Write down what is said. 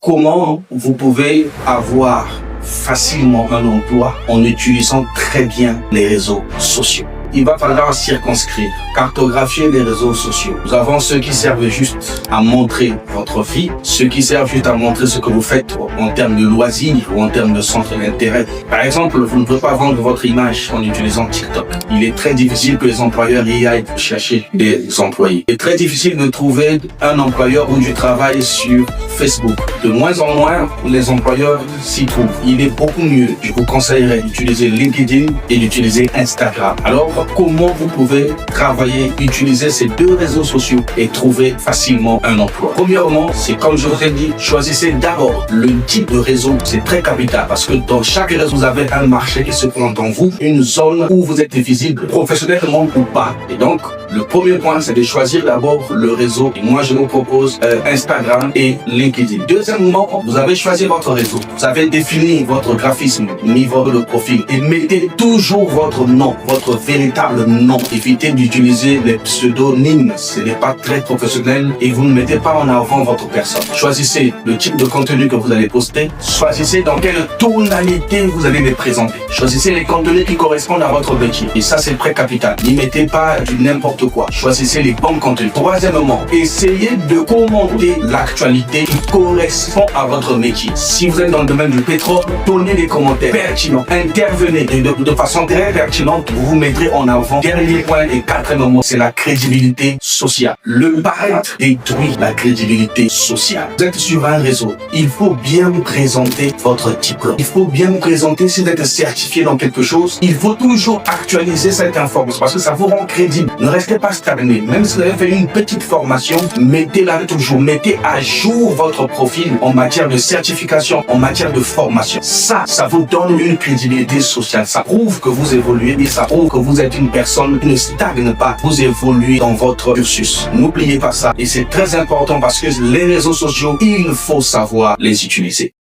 Comment vous pouvez avoir facilement un emploi en utilisant très bien les réseaux sociaux? Il va falloir circonscrire, cartographier les réseaux sociaux. Nous avons ceux qui servent juste à montrer votre vie, ceux qui servent juste à montrer ce que vous faites en termes de loisirs ou en termes de centre d'intérêt. Par exemple, vous ne pouvez pas vendre votre image en utilisant TikTok. Il est très difficile que les employeurs y aillent chercher des employés. Il est très difficile de trouver un employeur ou du travail sur Facebook. De moins en moins, les employeurs s'y trouvent. Il est beaucoup mieux, je vous conseillerais d'utiliser LinkedIn et d'utiliser Instagram. Alors, comment vous pouvez travailler, utiliser ces deux réseaux sociaux et trouver facilement un emploi? Premièrement, c'est comme je vous ai dit, choisissez d'abord le type de réseau. C'est très capital parce que dans chaque réseau, vous avez un marché qui se prend en vous, une zone où vous êtes visible, professionnellement ou pas. Et donc, le premier point, c'est de choisir d'abord le réseau. Et moi, je vous propose Instagram et LinkedIn. Deuxièmement, vous avez choisi votre réseau. Vous avez défini votre graphisme, niveau de profil et mettez toujours votre nom, votre véritable nom. Évitez d'utiliser les pseudonymes. Ce n'est pas très professionnel et vous ne mettez pas en avant votre personne. Choisissez le type de contenu que vous allez poster. Choisissez dans quelle tonalité vous allez les présenter. Choisissez les contenus qui correspondent à votre métier. Et ça, c'est très capital. N'y mettez pas du n'importe quoi. Choisissez les bons contenus. Troisièmement, essayez de commenter l'actualité qui correspond à votre métier. Si vous êtes dans le domaine du pétrole, donnez des commentaires pertinents. Intervenez de façon très pertinente. Vous vous mettrez en avant. Dernier point et quatrièmement, c'est la crédibilité sociale. Le paraître détruit la crédibilité sociale. Vous êtes sur un réseau. Il faut bien présenter votre diplôme. Il faut bien présenter si vous êtes certifié dans quelque chose. Il faut toujours actualiser cette information parce que ça vous rend crédible. Ne restez pas stagné. Même si vous avez fait une petite formation, mettez-la toujours. Mettez à jour votre profil en matière de certification, en matière de formation. Ça vous donne une crédibilité sociale. Ça prouve que vous évoluez et ça prouve que vous êtes une personne qui ne stagne pas. Vous évoluez dans votre cursus. N'oubliez pas ça. Et c'est très important parce que les réseaux sociaux, il faut savoir les utiliser.